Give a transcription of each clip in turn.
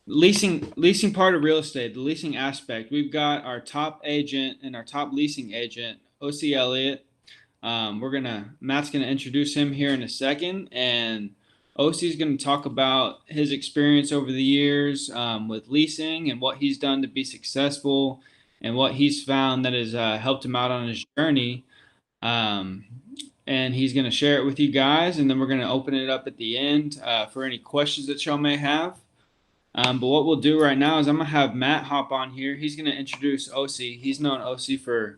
Leasing part of real estate, the leasing aspect. We've got our top agent and our top leasing agent, OC Elliott. Matt's gonna introduce him here in a second, and OC is gonna talk about his experience over the years with leasing and what he's done to be successful, and what he's found that has helped him out on his journey. Um, and he's gonna share it with you guys, and then we're gonna open it up at the end for any questions that y'all may have. But what we'll do right now is I'm gonna have Matt hop on here. He's gonna introduce OC. He's known OC for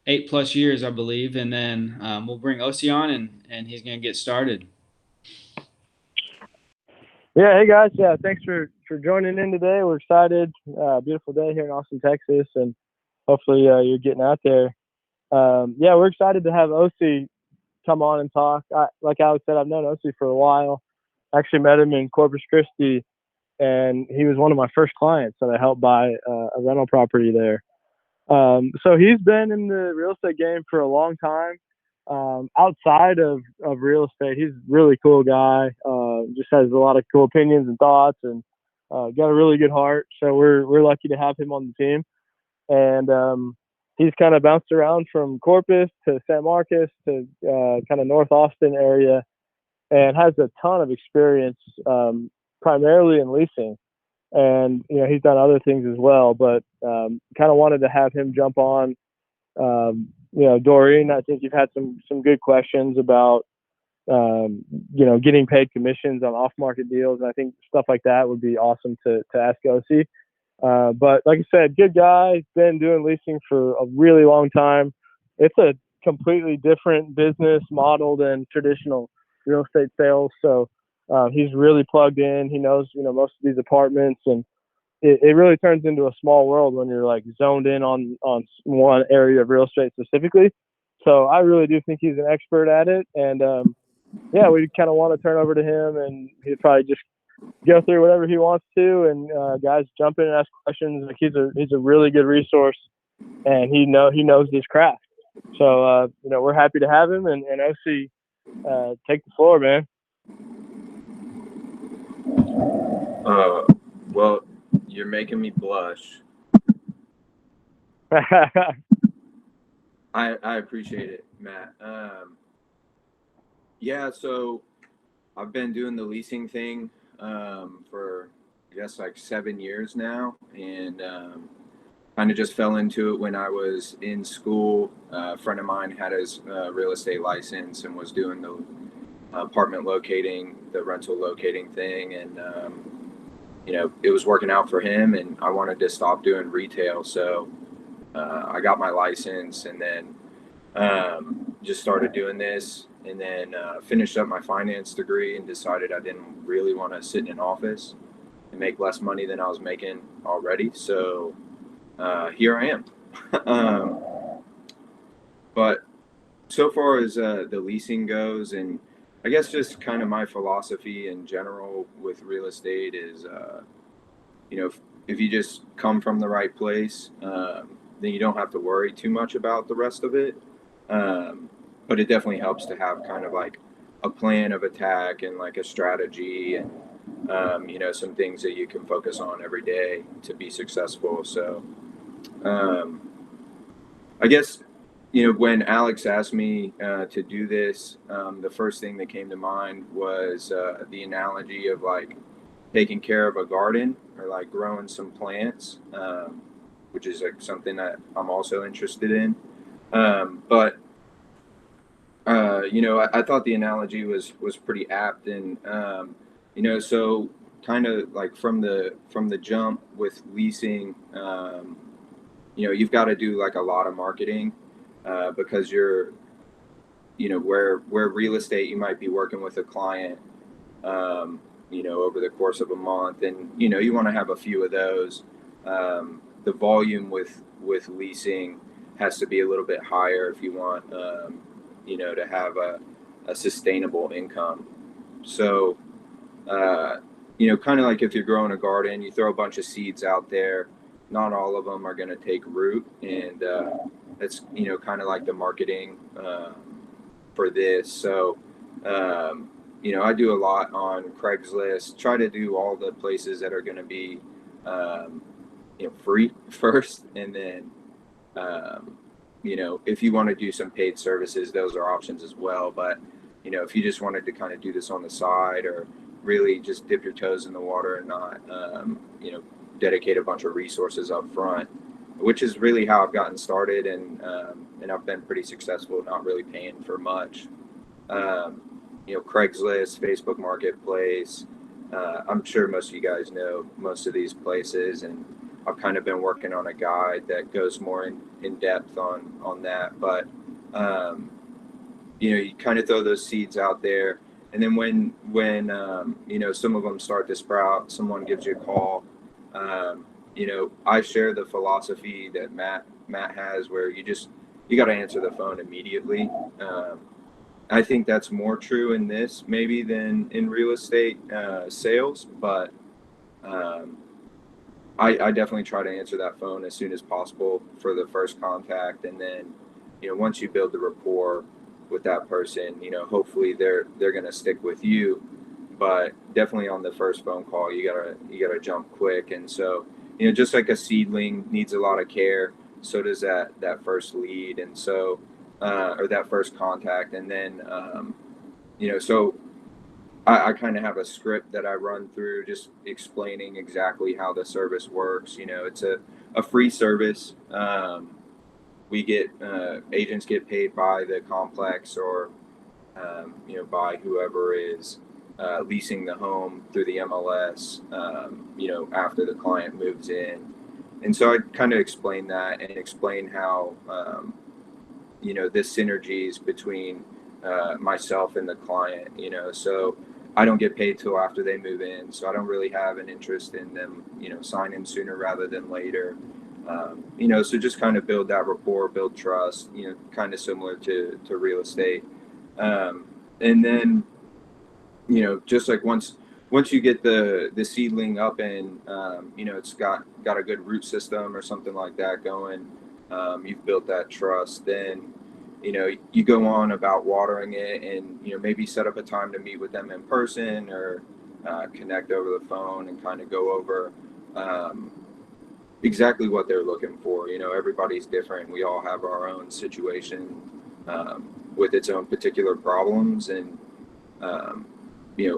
8+ years, I believe, and then we'll bring OC on, and he's gonna get started. Yeah, hey guys. Yeah, thanks for joining in today. We're excited. Beautiful day here in Austin, Texas, and hopefully you're getting out there. Yeah, we're excited to have OC come on and talk. Like Alex said, I've known OC for a while. Actually met him in Corpus Christi, and he was one of my first clients that I helped buy a rental property there. So he's been in the real estate game for a long time. Outside of real estate, he's a really cool guy. Just has a lot of cool opinions and thoughts, and got a really good heart. So we're lucky to have him on the team. And he's kind of bounced around from Corpus to San Marcos to kind of North Austin area, and has a ton of experience, primarily in leasing. And he's done other things as well, but kind of wanted to have him jump on. Doreen, I think you've had some good questions about getting paid commissions on off market deals, and I think stuff like that would be awesome to ask OC. But like I said, good guy, been doing leasing for a really long time. It's a completely different business model than traditional real estate sales. So he's really plugged in. He knows most of these apartments, and it really turns into a small world when you're like zoned in on one area of real estate specifically. So I really do think he's an expert at it, and yeah, we kind of want to turn over to him, and he'd probably just go through whatever he wants to, and guys jump in and ask questions. Like he's a really good resource, and he knows his craft. So we're happy to have him, and OC, take the floor, man. Well, you're making me blush. I appreciate it, Matt. Yeah, so I've been doing the leasing thing for I guess like 7 years now, and kind of just fell into it when I was in school. A friend of mine had his real estate license and was doing the apartment locating, the rental locating thing, and it was working out for him, and I wanted to stop doing retail, so I got my license, and then just started doing this, and then finished up my finance degree and decided I didn't really want to sit in an office and make less money than I was making already. So here I am. But so far as the leasing goes, and I guess just kind of my philosophy in general with real estate is, if you just come from the right place, then you don't have to worry too much about the rest of it. But it definitely helps to have kind of like a plan of attack and like a strategy, and some things that you can focus on every day to be successful. So I guess when Alex asked me to do this, the first thing that came to mind was the analogy of like taking care of a garden or like growing some plants, which is like something that I'm also interested in. But I thought the analogy was pretty apt, and so kind of like from the jump with leasing, you've got to do like a lot of marketing, because you're, where real estate, you might be working with a client, over the course of a month, and you want to have a few of those. The volume with leasing has to be a little bit higher if you want to have a sustainable income. So kind of like if you're growing a garden, you throw a bunch of seeds out there, not all of them are going to take root, and that's kind of like the marketing for this. So I do a lot on Craigslist, try to do all the places that are going to be, um, free first. And then, if you want to do some paid services, those are options as well. But, if you just wanted to kind of do this on the side or really just dip your toes in the water and not, dedicate a bunch of resources up front, which is really how I've gotten started. And I've been pretty successful, not really paying for much. Um, Craigslist, Facebook Marketplace. I'm sure most of you guys know most of these places, and I've kind of been working on a guide that goes more in depth on that. But you kind of throw those seeds out there, and then when some of them start to sprout, someone gives you a call. I share the philosophy that Matt has, where you got to answer the phone immediately. I think that's more true in this maybe than in real estate sales, but I definitely try to answer that phone as soon as possible for the first contact. And then, once you build the rapport with that person, hopefully they're going to stick with you. But definitely on the first phone call, you gotta jump quick. And so, just like a seedling needs a lot of care, so does that first lead. And so, or that first contact. And then, so I kind of have a script that I run through, just explaining exactly how the service works. It's a free service. We get agents get paid by the complex or by whoever is leasing the home through the MLS. After the client moves in, and so I kind of explain that and explain how this synergies between myself and the client. So I don't get paid till after they move in, so I don't really have an interest in them signing sooner rather than later. So just kind of build that rapport, build trust, kind of similar to real estate. And then, just like once you get the seedling up and, it's got a good root system or something like that going, you've built that trust, then, you go on about watering it and, maybe set up a time to meet with them in person or connect over the phone and kind of go over, exactly what they're looking for. Everybody's different. We all have our own situation with its own particular problems. And,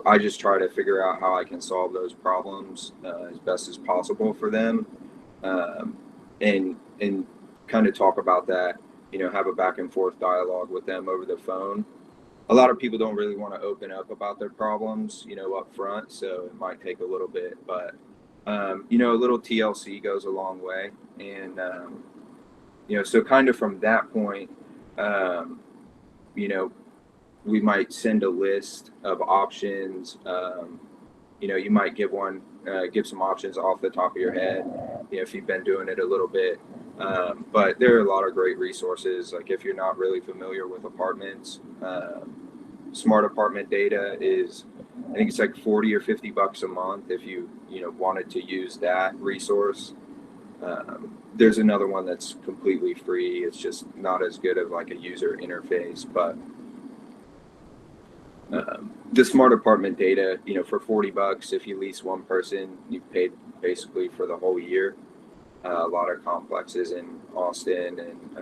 I just try to figure out how I can solve those problems as best as possible for them. And kind of talk about that, have a back and forth dialogue with them over the phone. A lot of people don't really want to open up about their problems, up front. So it might take a little bit, but a little TLC goes a long way. And, so kind of from that point, we might send a list of options. You might give some options off the top of your head, if you've been doing it a little bit. But there are a lot of great resources. Like if you're not really familiar with apartments, Smart Apartment Data is, I think it's like $40 or $50 a month if you wanted to use that resource. There's another one that's completely free. It's just not as good of like a user interface, but the Smart Apartment Data, for $40, if you lease one person, you've paid basically for the whole year. A lot of complexes in Austin and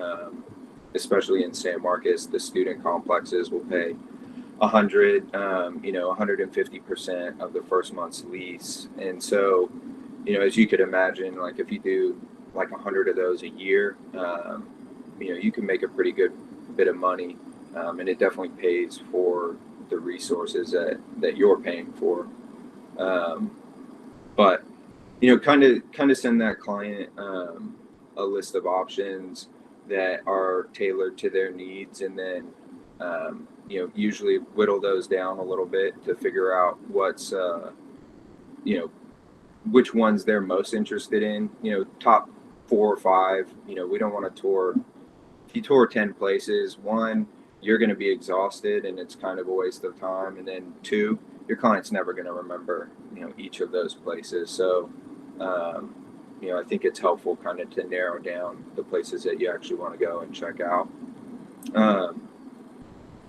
especially in San Marcos, the student complexes will pay 150% of the first month's lease. And so, as you could imagine, like if you do like 100 of those a year, you can make a pretty good bit of money, and it definitely pays for the resources that you're paying for. But kind of send that client a list of options that are tailored to their needs, and then usually whittle those down a little bit to figure out what's which ones they're most interested in. Top 4 or 5. We don't want to tour. If you tour 10 places, 1, you're going to be exhausted and it's kind of a waste of time, and then 2, your client's never going to remember each of those places. So I think it's helpful kind of to narrow down the places that you actually want to go and check out.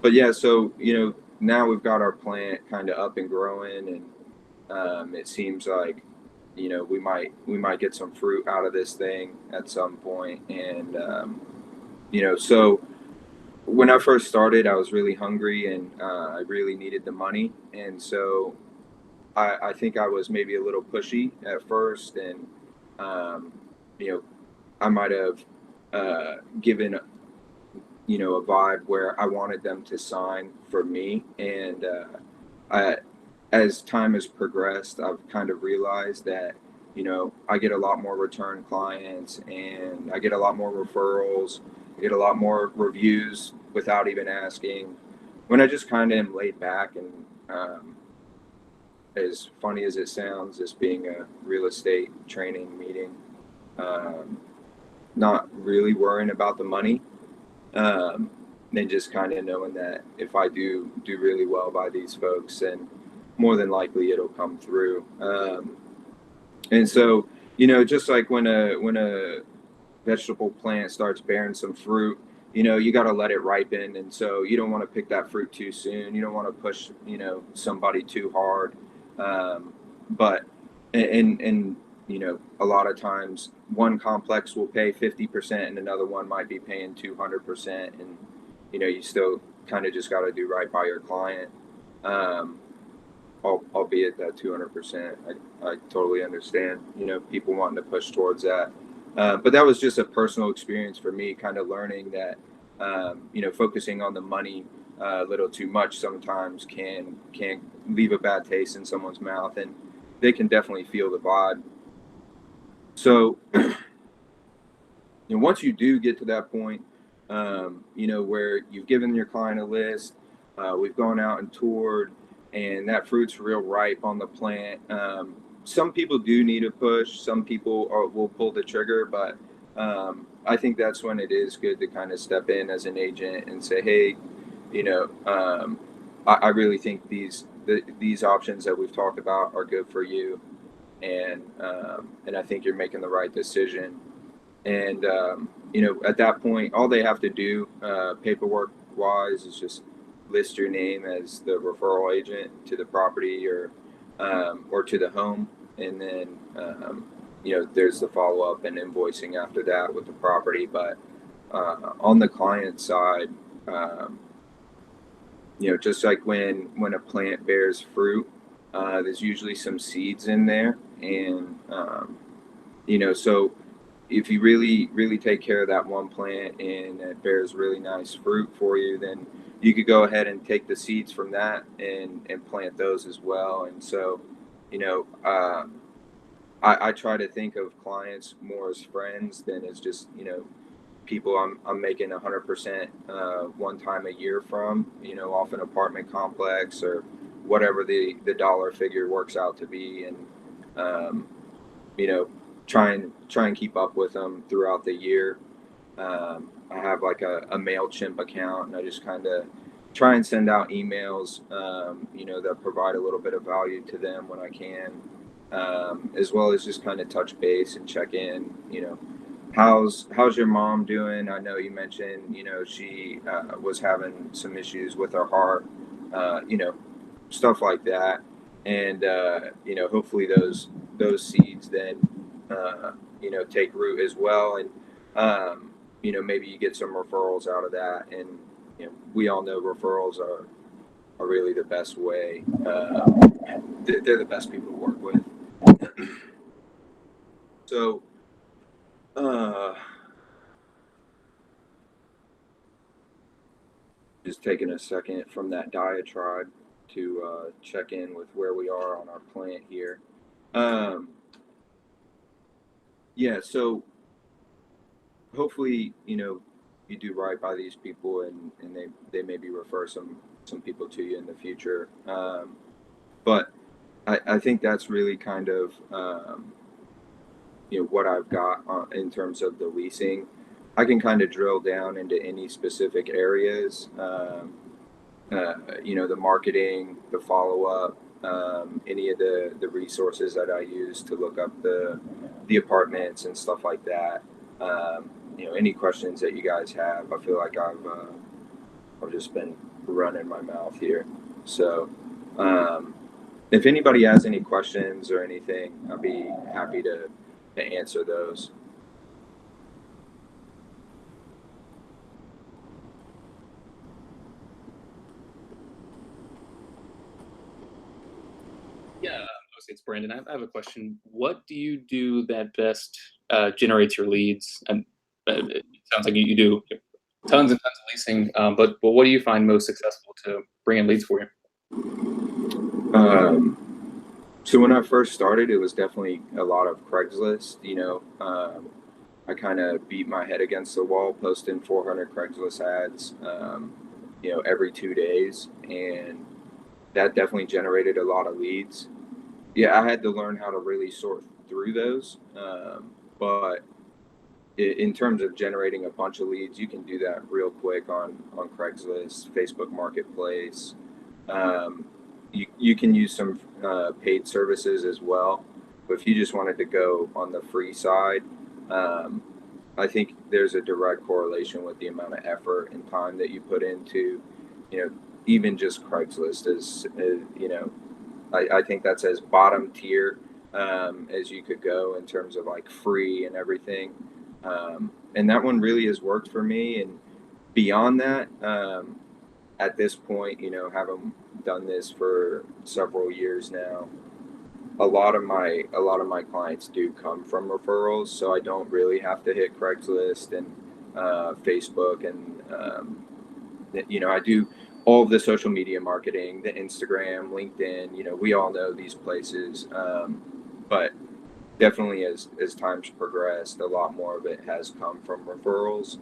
But yeah, so now we've got our plant kind of up and growing, and it seems like we might get some fruit out of this thing at some point. And so when I first started, I was really hungry, and I really needed the money, and so I think I was maybe a little pushy at first, and um, you know I might have given a vibe where I wanted them to sign for me. And I, as time has progressed, I've kind of realized that I get a lot more return clients, and I get a lot more referrals. I get a lot more reviews without even asking. When I just kind of am laid back, and as funny as it sounds, this being a real estate training meeting, um, not really worrying about the money, um, and just kind of knowing that if I do really well by these folks, then more than likely it'll come through. And so, just like when a vegetable plant starts bearing some fruit, you got to let it ripen, and so you don't want to pick that fruit too soon. You don't want to push somebody too hard. But and a lot of times one complex will pay 50% and another one might be paying 200%, and you still kind of just got to do right by your client. um, Albeit that 200%, I totally understand people wanting to push towards that. But that was just a personal experience for me, kind of learning that focusing on the money a little too much sometimes can leave a bad taste in someone's mouth, and they can definitely feel the vibe. So once you do get to that point, where you've given your client a list, we've gone out and toured, and that fruit's real ripe on the plant. Some people do need a push. Some people will pull the trigger, but I think that's when it is good to kind of step in as an agent and say, hey, I really think these options that we've talked about are good for you, and I think you're making the right decision. And at that point, all they have to do, paperwork wise, is just list your name as the referral agent to the property, or to the home, and then there's the follow up and invoicing after that with the property. But on the client side, um, just like when a plant bears fruit, there's usually some seeds in there, and so if you really take care of that one plant and it bears really nice fruit for you, then you could go ahead and take the seeds from that and plant those as well. And so, I try to think of clients more as friends than as just people I'm making 100% one time a year from, off an apartment complex or whatever the dollar figure works out to be. And you know try and keep up with them throughout the year. I have like a MailChimp account, and I just kind of try and send out emails, that provide a little bit of value to them when I can, as well as just kind of touch base and check in. How's your mom doing? I know you mentioned, she was having some issues with her heart, stuff like that. And hopefully those seeds then take root as well. And maybe you get some referrals out of that. And we all know referrals are really the best way. They're the best people to work with. So just taking a second from that diatribe to check in with where we are on our plant here. Yeah, so hopefully, you do right by these people, and they maybe refer some people to you in the future. But I think that's really kind of what I've got in terms of the leasing. I can kind of drill down into any specific areas. The marketing, the follow up, any of the resources that I use to look up the apartments and stuff like that. Any questions that you guys have. I feel like I've just been running my mouth here. So, if anybody has any questions or anything, I'll be happy to answer those. Yeah, it's Brandon. I have a question. What do you do that best generates your leads? And it sounds like you do tons and tons of leasing, but what do you find most successful to bring in leads for you? So when I first started, it was definitely a lot of Craigslist. I kind of beat my head against the wall, posting 400 Craigslist ads, every 2 days, and that definitely generated a lot of leads. Yeah, I had to learn how to really sort through those, but in terms of generating a bunch of leads, you can do that real quick on Craigslist, Facebook Marketplace. Um, you can use some paid services as well. But if you just wanted to go on the free side, um, I think there's a direct correlation with the amount of effort and time that you put into, even just Craigslist I think that's as bottom tier as you could go in terms of like free and everything. And that one really has worked for me. And beyond that, at this point, having done this for several years now, a lot of my clients do come from referrals, so I don't really have to hit Craigslist and Facebook, and I do all of the social media marketing, the Instagram, LinkedIn. We all know these places, but definitely as time's progressed, a lot more of it has come from referrals.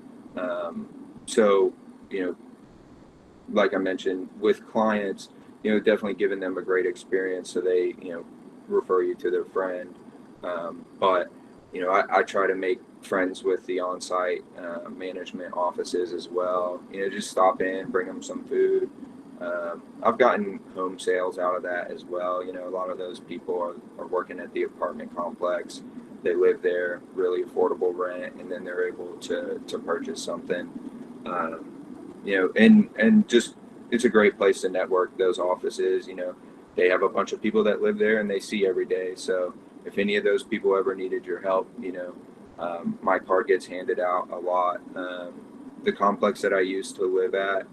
So, you know, like I mentioned, with clients, definitely giving them a great experience so they, refer you to their friend. But, I try to make friends with the on-site management offices as well. Just stop in, bring them some food. I've gotten home sales out of that as well. A lot of those people are working at the apartment complex. They live there, really affordable rent, and then they're able to purchase something. And just it's a great place to network. Those offices, they have a bunch of people that live there and they see every day. So if any of those people ever needed your help, my card gets handed out a lot. The complex that I used to live at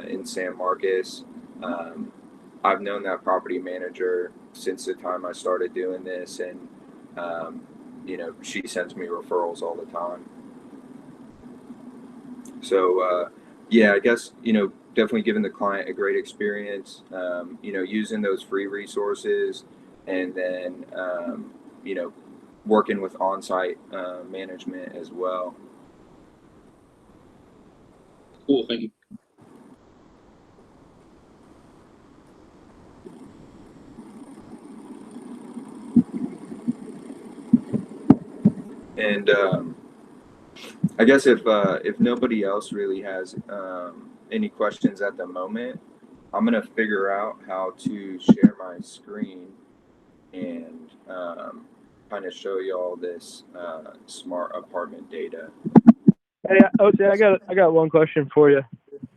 in San Marcos, I've known that property manager since the time I started doing this, and she sends me referrals all the time. So yeah, I guess definitely giving the client a great experience. Using those free resources, and then working with on-site management as well. Cool, thank you. And I guess if nobody else really has any questions at the moment, I'm gonna figure out how to share my screen and kind of show you all this smart apartment data. Hey, OC, I got one question for you.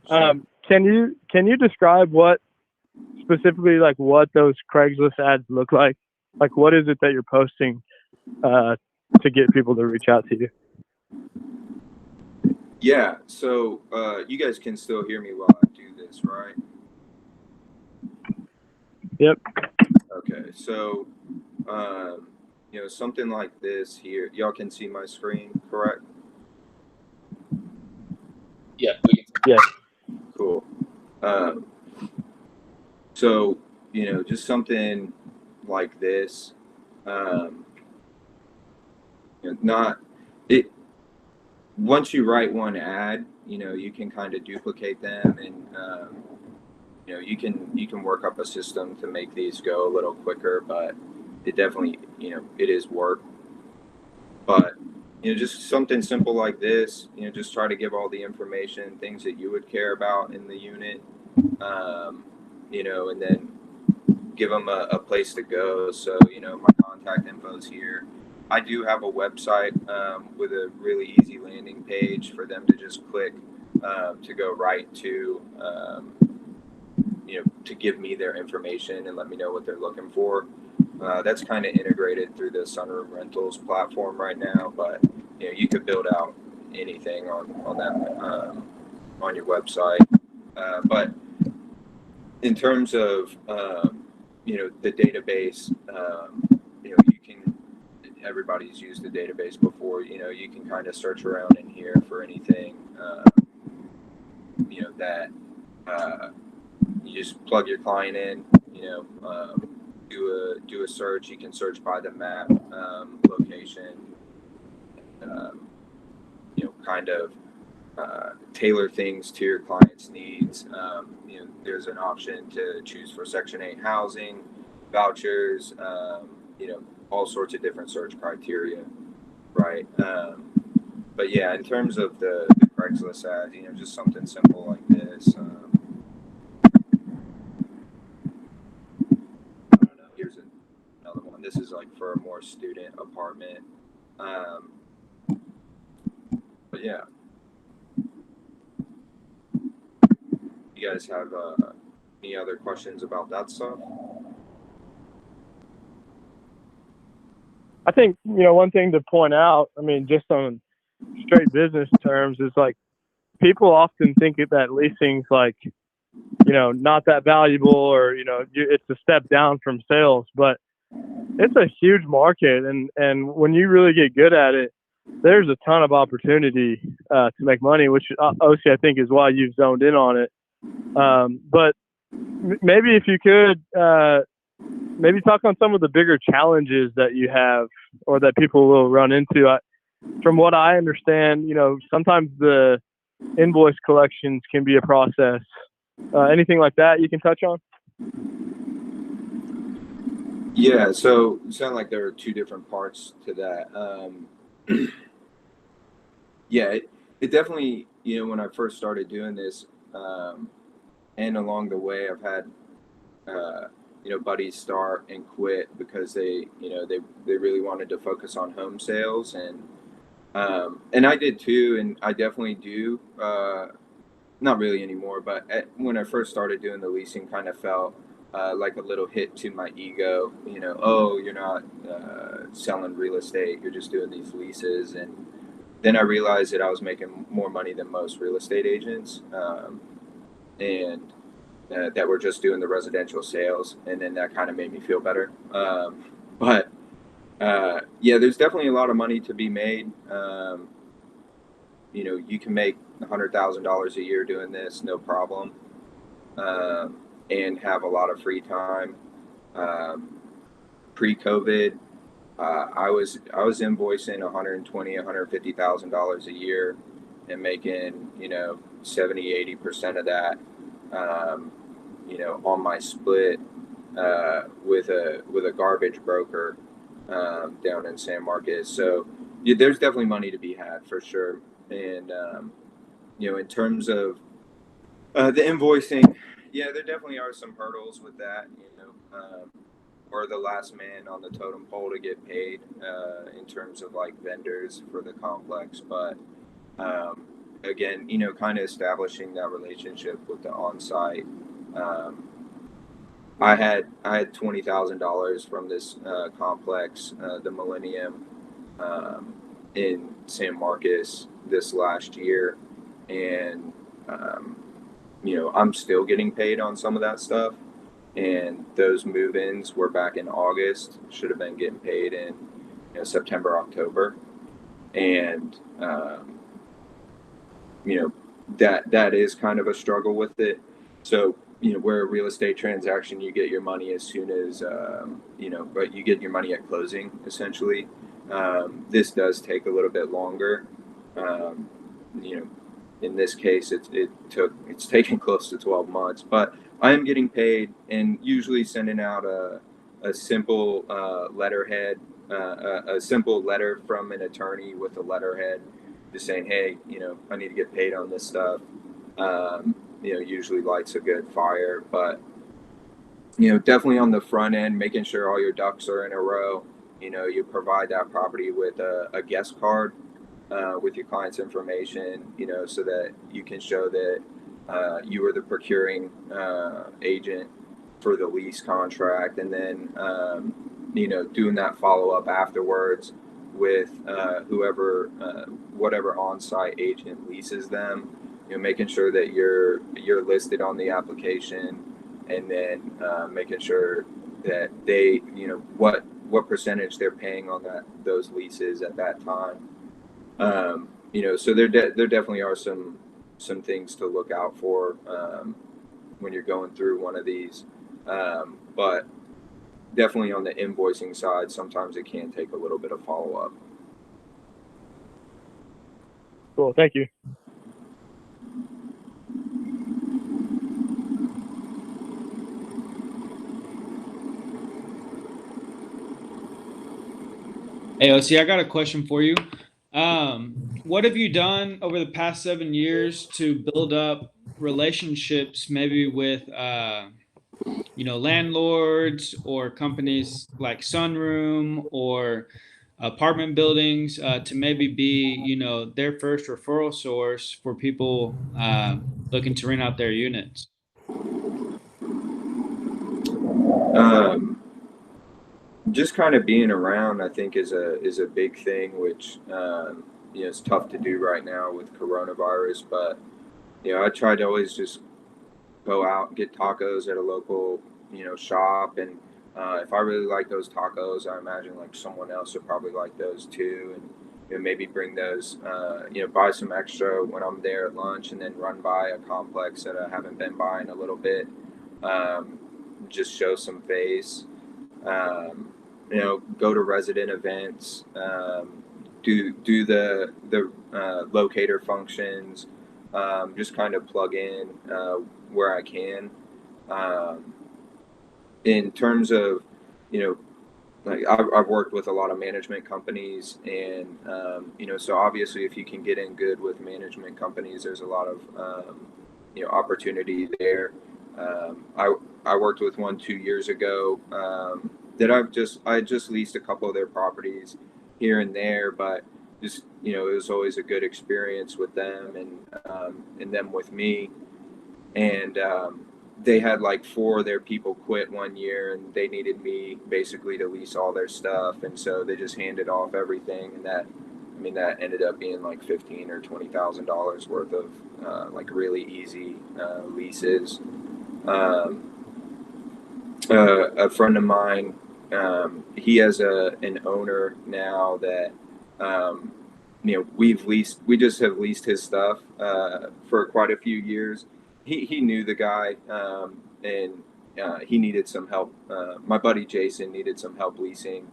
Can you describe what specifically, like, what those Craigslist ads look like? Like, what is it that you're posting to get people to reach out to you? Yeah, so you guys can still hear me while I do this, right? Yep. Okay, so something like this here. Y'all can see my screen, correct? Yeah. Yeah. Cool. So just something like this. Not it. Once you write one ad, you can kind of duplicate them, and you can work up a system to make these go a little quicker. But it definitely it is work. But just something simple like this. Just try to give all the information, things that you would care about in the unit. And then give them a place to go. So my contact info is here. I do have a website with a really easy landing page for them to just click to go right to to give me their information and let me know what they're looking for. That's kind of integrated through the Sunroom Rentals platform right now, but you could build out anything on that on your website. But in terms of the database, you can, everybody's used the database before. You can kind of search around in here for anything that you just plug your client in. Do a search. You can search by the map, location. Kind of tailor things to your client's needs. There's an option to choose for Section 8 housing, vouchers, all sorts of different search criteria, right? But yeah, in terms of the Craigslist ads, just something simple like this. I don't know. Here's another one. This is like for a more student apartment. But yeah. You guys have any other questions about that stuff? I think, one thing to point out, I mean, just on straight business terms, is like people often think that leasing's like, not that valuable, or, it's a step down from sales, but it's a huge market. And when you really get good at it, there's a ton of opportunity to make money, which OC, I think, is why you've zoned in on it. But maybe if you could, maybe talk on some of the bigger challenges that you have or that people will run into. From what I understand, sometimes the invoice collections can be a process. Anything like that you can touch on? Yeah, so it sounded like there were two different parts to that. Yeah, it definitely, when I first started doing this, and along the way, I've had, buddies start and quit because they really wanted to focus on home sales, and I did too, and I definitely do. Not really anymore, but when I first started doing the leasing, kind of felt like a little hit to my ego. Oh, you're not selling real estate; you're just doing these leases. And then I realized that I was making more money than most real estate agents, and that were just doing the residential sales. And then that kind of made me feel better. But yeah, there's definitely a lot of money to be made. You can make $100,000 a year doing this, no problem, and have a lot of free time. Pre-COVID, I was invoicing $150,000 a year and making 70-80% of that, on my split with a garbage broker down in San Marcos. So yeah, there's definitely money to be had for sure. And in terms of the invoicing, yeah, there definitely are some hurdles with that. Or the last man on the totem pole to get paid in terms of like vendors for the complex. But again, kind of establishing that relationship with the on-site. I had $20,000 from this complex, the Millennium, in San Marcos this last year, and I'm still getting paid on some of that stuff. And those move-ins were back in August. Should have been getting paid in September, October, and that is kind of a struggle with it. So where a real estate transaction, you get your money as soon as but you get your money at closing essentially. This does take a little bit longer. In this case, it's taken close to 12 months, but I am getting paid and usually sending out a simple letterhead, a simple letter from an attorney with a letterhead, just saying, hey, I need to get paid on this stuff. Usually lights a good fire, but definitely on the front end, making sure all your ducks are in a row. You provide that property with a guest card with your client's information, so that you can show that you were the procuring agent for the lease contract, and then doing that follow up afterwards with whatever on-site agent leases them. Making sure that you're listed on the application, and then making sure that they what percentage they're paying on those leases at that time. So there definitely are some things to look out for when you're going through one of these. But definitely on the invoicing side, sometimes it can take a little bit of follow up. Cool. Thank you. Hey, OC, I got a question for you. What have you done over the past 7 years to build up relationships, maybe with, landlords or companies like Sunroom or apartment buildings, to maybe be, their first referral source for people looking to rent out their units? Just kind of being around, I think, is a big thing, which is tough to do right now with coronavirus. But I try to always just go out and get tacos at a local shop, and if I really like those tacos, I imagine like someone else would probably like those too, and maybe bring those, buy some extra when I'm there at lunch, and then run by a complex that I haven't been by in a little bit. Just show some face. Go to resident events, do the locator functions, just kind of plug in where I can. In terms of, like I've worked with a lot of management companies, and so obviously if you can get in good with management companies, there's a lot of opportunity there. I worked with one 2 years ago that I just leased a couple of their properties here and there, but just it was always a good experience with them, and them with me. And they had like 4 of their people quit one year, and they needed me basically to lease all their stuff, and so they just handed off everything, and that ended up being like $15,000 or $20,000 worth of like really easy leases. A friend of mine, he has an owner now that we just have leased his stuff for quite a few years. He knew the guy, and he needed some help. My buddy Jason needed some help leasing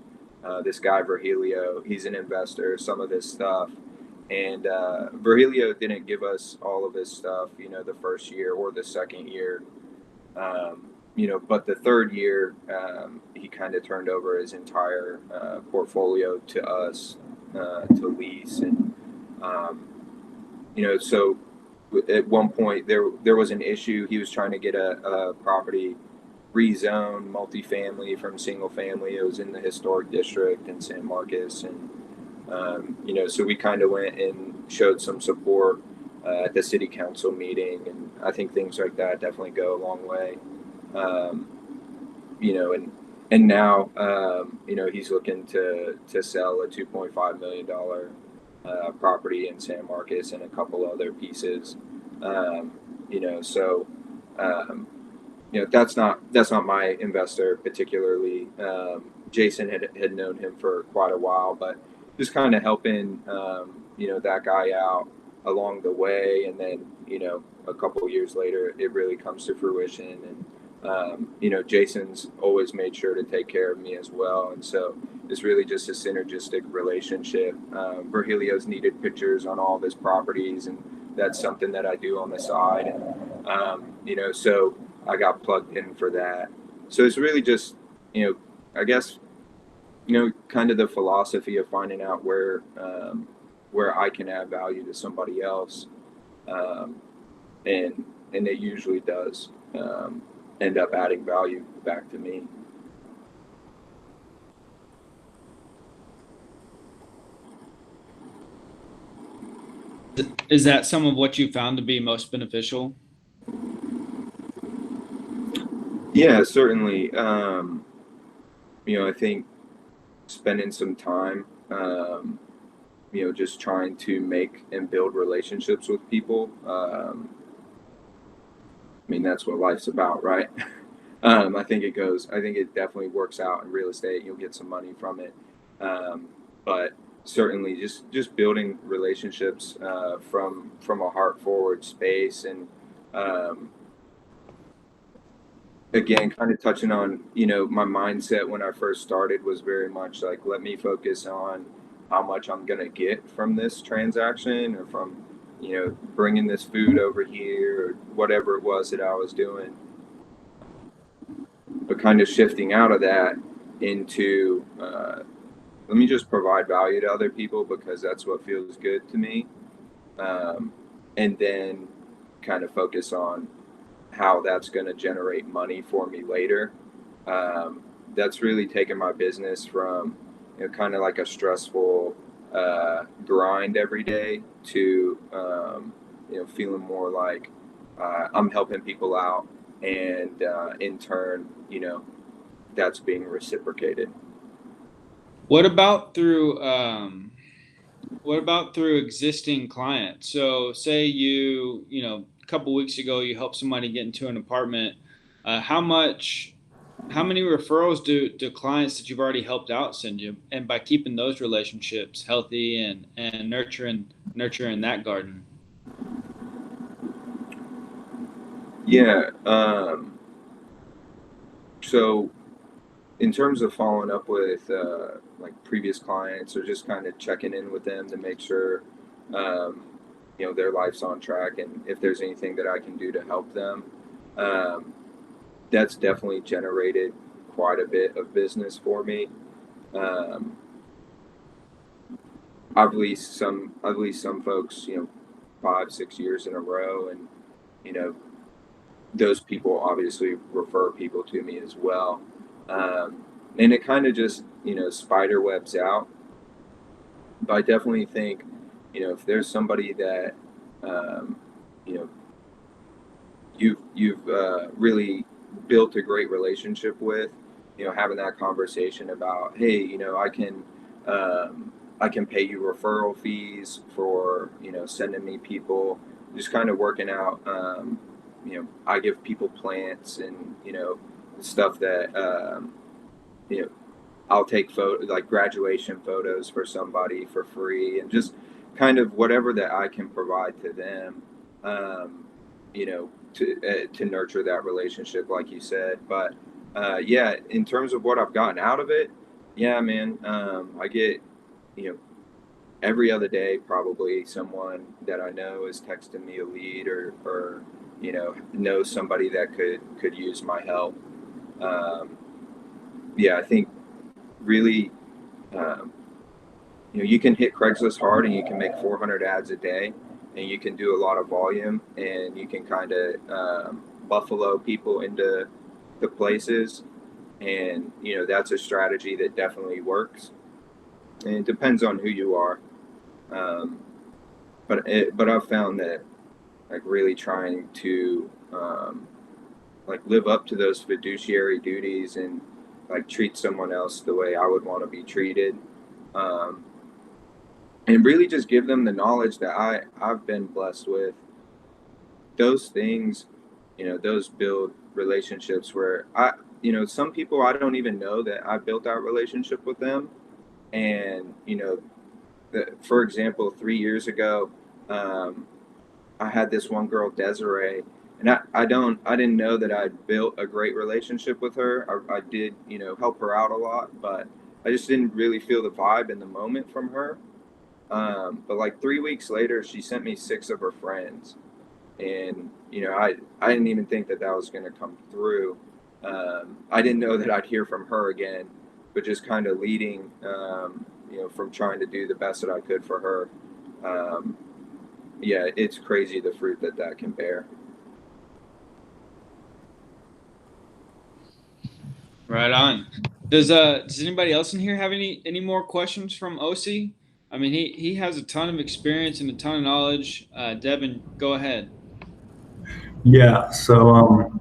this guy Virgilio. He's an investor, some of his stuff. And Virgilio didn't give us all of his stuff, the first year or the second year. But the third year, he kind of turned over his entire portfolio to us to lease. And, so at one point there was an issue. He was trying to get a property rezoned multifamily from single family. It was in the historic district in San Marcos. And, so we kind of went and showed some support at the city council meeting. And I think things like that definitely go a long way. And now, he's looking to sell a $2.5 million property in San Marcos and a couple other pieces. That's not my investor particularly. Jason had known him for quite a while, but just kind of helping, that guy out along the way. And then, a couple of years later, it really comes to fruition. And, Jason's always made sure to take care of me as well. And so it's really just a synergistic relationship. Virgilio's needed pictures on all of his properties, and that's something that I do on the side. And, so I got plugged in for that. So it's really just, I guess, kind of the philosophy of finding out where I can add value to somebody else. And it usually does end up adding value back to me. Is that some of what you found to be most beneficial? Yeah, certainly. I think spending some time, just trying to make and build relationships with people. That's what life's about, right? I think it definitely works out in real estate. You'll get some money from it. But certainly just building relationships from a heart forward space. And um, again, kind of touching on, my mindset when I first started was very much like, let me focus on how much I'm going to get from this transaction, or from, bringing this food over here, or whatever it was that I was doing. But kind of shifting out of that into, let me just provide value to other people because that's what feels good to me. And then kind of focus on how that's going to generate money for me later. That's really taken my business from, kind of like a stressful grind every day to, feeling more like I'm helping people out, and in turn, that's being reciprocated. What about through existing clients? So say a couple weeks ago you helped somebody get into an apartment. How many referrals do clients that you've already helped out send you? And by keeping those relationships healthy and nurturing that garden. Yeah. So in terms of following up with like previous clients, or just kind of checking in with them to make sure um, their life's on track, and if there's anything that I can do to help them, um, that's definitely generated quite a bit of business for me. um, I've leased some folks 5-6 years in a row, and you know those people obviously refer people to me as well. um, and it kind of just spider webs out. But I definitely think, if there's somebody that um, you know you've really built a great relationship with, having that conversation about, hey, I can pay you referral fees for sending me people, just kind of working out. I give people plants, and stuff that you know I'll take like graduation photos for somebody for free, and just kind of whatever that I can provide to them, to nurture that relationship, like you said. But yeah, in terms of what I've gotten out of it, yeah, man, I get you know every other day probably someone that I know is texting me a lead, or knows somebody that could use my help. Um, yeah, I think really, um, you can hit Craigslist hard, and you can make 400 ads a day, and you can do a lot of volume, and you can kind of buffalo people into the places. And, that's a strategy that definitely works. And it depends on who you are. Um, but I've found that, like, really trying to, like, live up to those fiduciary duties, and like treat someone else the way I would want to be treated. Um, and really just give them the knowledge that I've been blessed with. Those things, those build relationships where some people I don't even know that I built that relationship with them. And, for example, 3 years ago, um, I had this one girl, Desiree, and I didn't know that I'd built a great relationship with her. I did, help her out a lot, but I just didn't really feel the vibe in the moment from her. But like 3 weeks later, she sent me 6 of her friends, and I didn't even think that was going to come through. I didn't know that I'd hear from her again, but just kind of leading, from trying to do the best that I could for her. Um, yeah, it's crazy the fruit that can bear. Right on. Does anybody else in here have any more questions from OC? I mean, he has a ton of experience and a ton of knowledge. Devin, go ahead. Yeah. So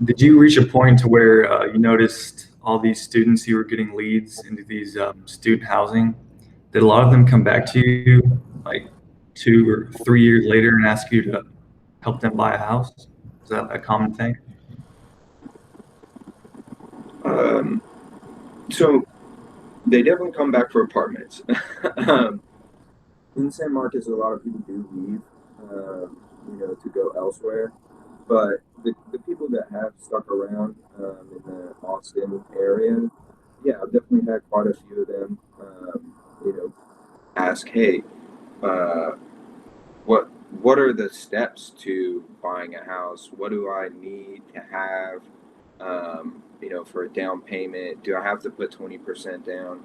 did you reach a point to where you noticed all these students who were getting leads into these student housing? Did a lot of them come back to you like 2 or 3 years later and ask you to help them buy a house? Is that a common thing? So they definitely come back for apartments. um, in San Marcos, a lot of people do leave, to go elsewhere. But the people that have stuck around in the Austin area, yeah, I've definitely had quite a few of them, ask, hey, uh, what what are the steps to buying a house? What do I need to have, for a down payment? Do I have to put 20% down?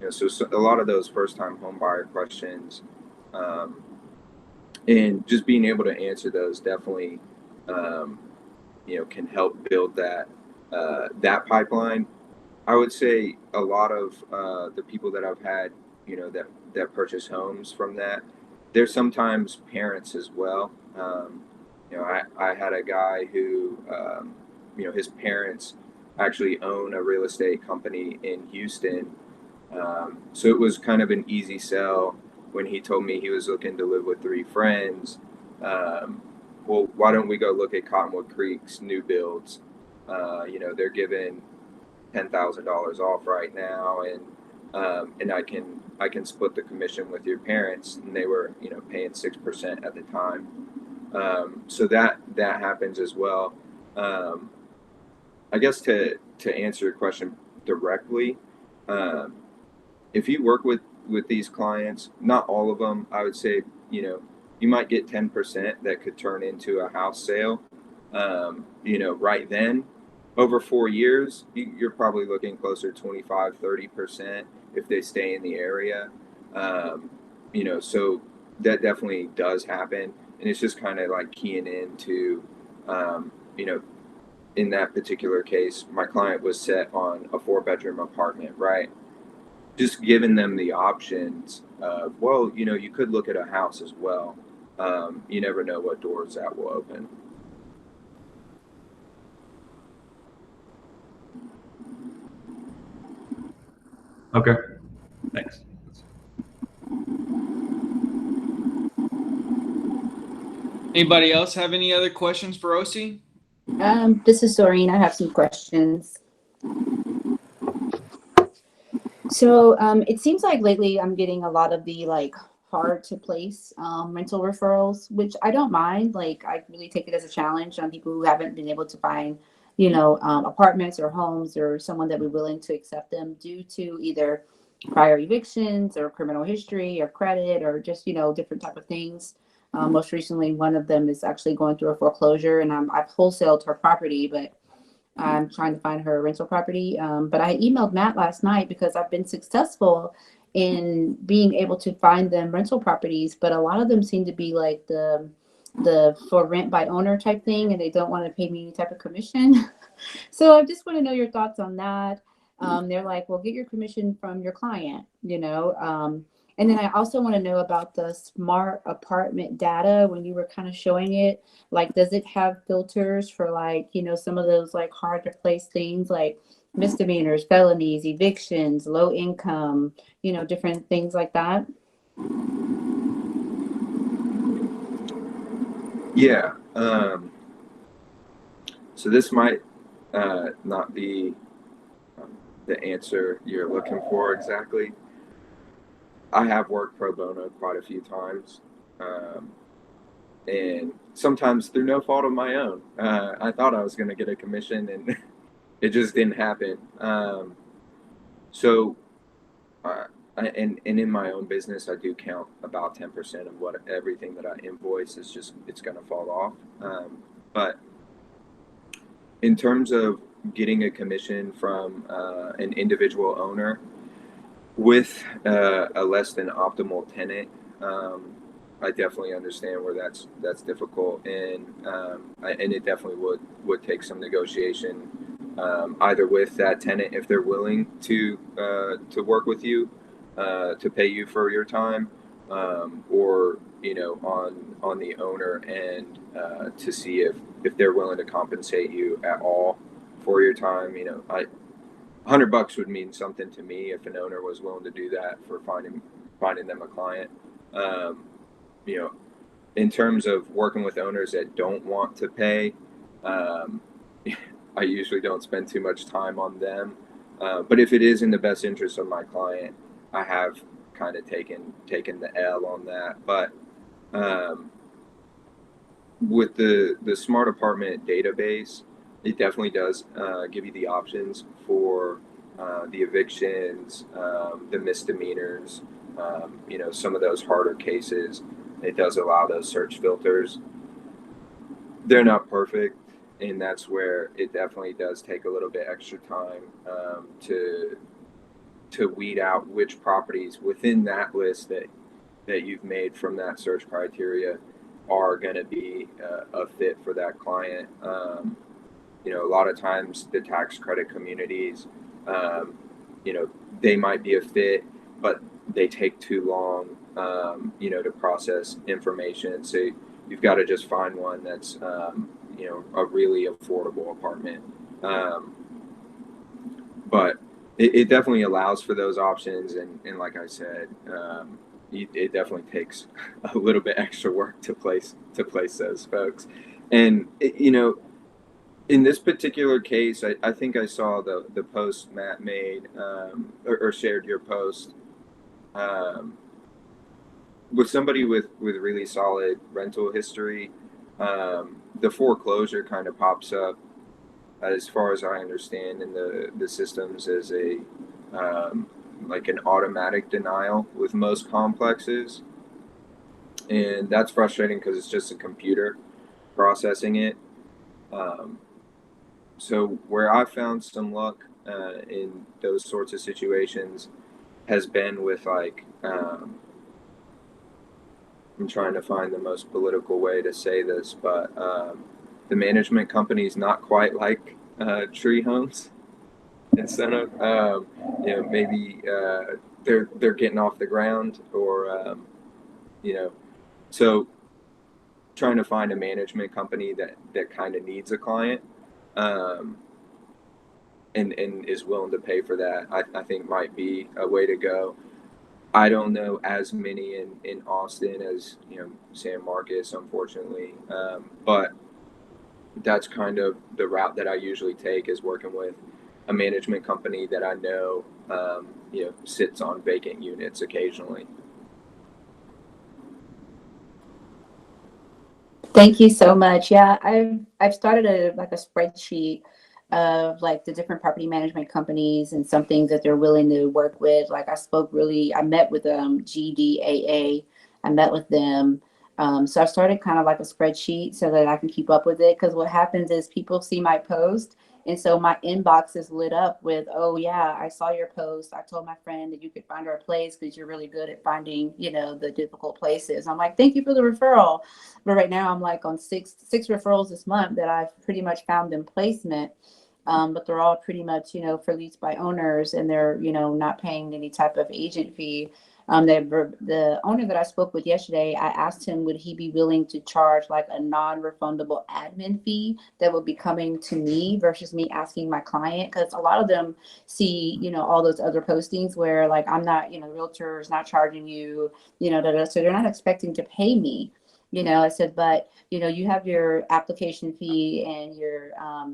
So a lot of those first time home buyer questions, um, and just being able to answer those definitely, um, can help build that pipeline. I would say a lot of the people that I've had, that purchase homes from that, they're sometimes parents as well. I had a guy who, his parents actually own a real estate company in Houston. So it was kind of an easy sell when he told me he was looking to live with three friends. Um, well, why don't we go look at Cottonwood Creek's new builds? They're giving $10,000 off right now, and I can split the commission with your parents, and they were paying 6% at the time. So that happens as well. Um, I guess to answer your question directly, um, if you work with these clients, not all of them, I would say you might get 10% that could turn into a house sale. Right then, over 4 years, you're probably looking closer to 25-30% if they stay in the area. So that definitely does happen, and it's just kind of like keying into, um, you know, in that particular case, my client was set on a 4-bedroom apartment, right? Just giving them the options of, well, you could look at a house as well. You never know what doors that will open. Okay, thanks. Anybody else have any other questions for OC? This is Doreen. I have some questions. So it seems like lately I'm getting a lot of the hard to place rental referrals, which I don't mind. Like I really take it as a challenge on people who haven't been able to find, apartments or homes or someone that would be willing to accept them due to either prior evictions or criminal history or credit or just, different type of things. Most recently, one of them is actually going through a foreclosure, and I've wholesaled her property, but I'm trying to find her rental property. But I emailed Matt last night because I've been successful in being able to find them rental properties, but a lot of them seem to be like the for rent by owner type thing, and they don't want to pay me any type of commission. So I just want to know your thoughts on that. They're like, well, get your commission from your client. And then I also want to know about the smart apartment data when you were kind of showing it. Like, does it have filters for some of those hard to place things like misdemeanors, felonies, evictions, low income, different things like that? Yeah. So this might not be the answer you're looking for exactly. I have worked pro bono quite a few times, and sometimes through no fault of my own. I thought I was going to get a commission, and it just didn't happen. So, and in my own business, I do count about 10% of what everything that I invoice is it's going to fall off. But in terms of getting a commission from an individual owner with a less than optimal tenant, I definitely understand where that's difficult, and it definitely would take some negotiation, either with that tenant if they're willing to work with you, to pay you for your time, or on the owner end to see if they're willing to compensate you at all for your time. $100 would mean something to me if an owner was willing to do that for finding them a client. You know, in terms of working with owners that don't want to pay, I usually don't spend too much time on them. But if it is in the best interest of my client, I have kind of taken the L on that. But with the smart apartment database, it definitely does give you the options for the evictions, the misdemeanors, some of those harder cases. It does allow those search filters. They're not perfect, and that's where it definitely does take a little bit extra time to weed out which properties within that list that you've made from that search criteria are going to be a fit for that client. A lot of times the tax credit communities, they might be a fit, but they take too long, to process information. So you've got to just find one that's, a really affordable apartment. But it definitely allows for those options. And like I said, it definitely takes a little bit extra work to place those folks. And, in this particular case, I think I saw the post Matt made or shared your post with somebody with really solid rental history. The foreclosure kind of pops up, as far as I understand, in the systems as a like an automatic denial with most complexes, and that's frustrating because it's just a computer processing it. So where I found some luck in those sorts of situations has been with I'm trying to find the most political way to say this, but the management company is not quite like tree homes incentive. Maybe they're getting off the ground, or so trying to find a management company that kind of needs a client and is willing to pay for that, I think might be a way to go. I don't know as many in Austin as San Marcos, unfortunately, but that's kind of the route that I usually take, is working with a management company that I know sits on vacant units occasionally. Thank you so much. Yeah, I've started a spreadsheet of like the different property management companies and some things that they're willing to work with. Like I met with GDAA. I met with them. So I started kind of like a spreadsheet so that I can keep up with it. Because what happens is people see my post, and so my inbox is lit up with, oh yeah, I saw your post. I told my friend that you could find her a place because you're really good at finding, the difficult places. I'm like, thank you for the referral. But right now I'm like on six referrals this month that I've pretty much found in placement. But they're all pretty much, for leased by owners, and they're, not paying any type of agent fee. The owner that I spoke with yesterday, I asked him, would he be willing to charge like a non-refundable admin fee that would be coming to me versus me asking my client? Because a lot of them see, all those other postings where like I'm not, the realtor is not charging you, so they're not expecting to pay me. I said, but you have your application fee and your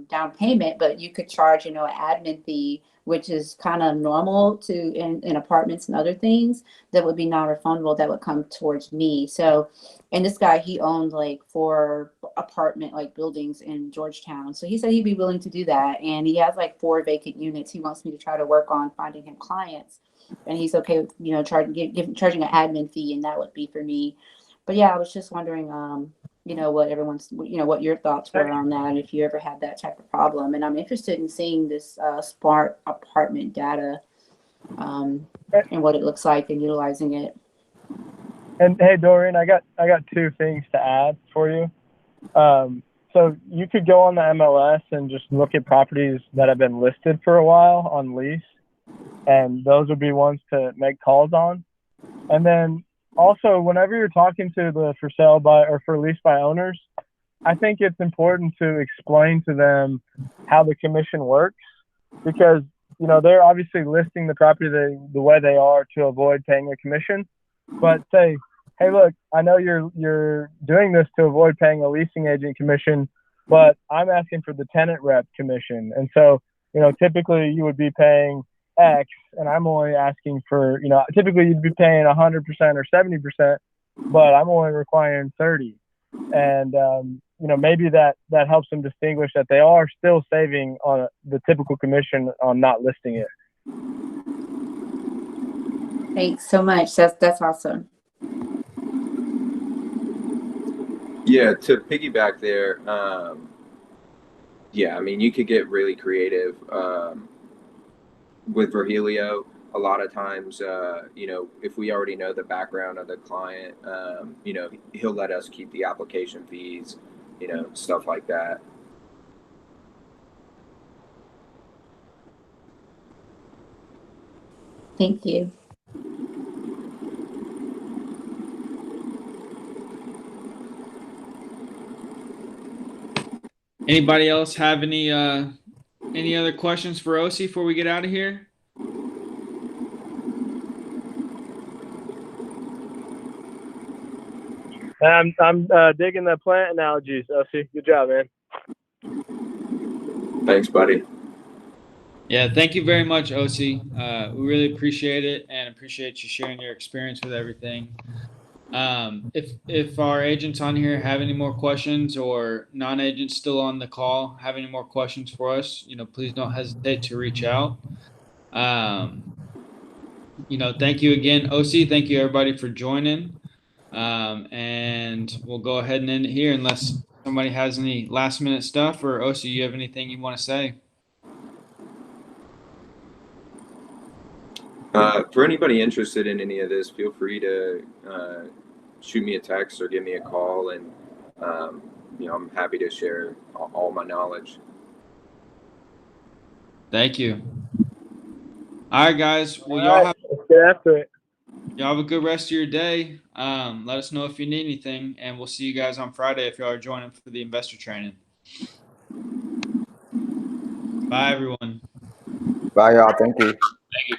down payment, but you could charge, an admin fee, which is kind of normal in apartments and other things that would be non-refundable, that would come towards me. So, and this guy, he owned like 4 apartment like buildings in Georgetown. So he said he'd be willing to do that. And he has like 4 vacant units. He wants me to try to work on finding him clients. And he's okay with, charging an admin fee, and that would be for me. But yeah, I was just wondering, what your thoughts were on that, and if you ever had that type of problem. And I'm interested in seeing this smart apartment data and what it looks like and utilizing it. And hey, Dorian, I got 2 things to add for you. So you could go on the MLS and just look at properties that have been listed for a while on lease, and those would be ones to make calls on. And then also, whenever you're talking to the for sale by or for lease by owners, I think it's important to explain to them how the commission works, because they're obviously listing the property the way they are to avoid paying a commission. But say, hey, look, I know you're doing this to avoid paying a leasing agent commission, but I'm asking for the tenant rep commission, and so typically you would be paying X, and I'm only asking for typically you'd be paying 100% or 70%, but I'm only requiring 30, and maybe that helps them distinguish that they are still saving on the typical commission on not listing it. Thanks so much. That's awesome. Yeah, to piggyback there, yeah, I mean, you could get really creative with Virgilio. A lot of times, if we already know the background of the client, he'll let us keep the application fees, stuff like that. Thank you. Anybody else have any other questions for OC before we get out of here? I'm digging the plant analogies, OC. Good job, man. Thanks, buddy. Yeah, thank you very much, OC. We really appreciate it and appreciate you sharing your experience with everything. If our agents on here have any more questions, or non-agents still on the call have any more questions for us, please don't hesitate to reach out. Thank you again, OC. Thank you everybody for joining. And we'll go ahead and end it here unless somebody has any last minute stuff, or OC, you have anything you want to say? For anybody interested in any of this, feel free to shoot me a text or give me a call, and I'm happy to share all my knowledge. Thank you. All right, guys. Well, Let's get after it. y'all have a good rest of your day. Let us know if you need anything, and we'll see you guys on Friday if y'all are joining for the investor training. Bye, everyone. Bye, y'all. Thank you. Thank you.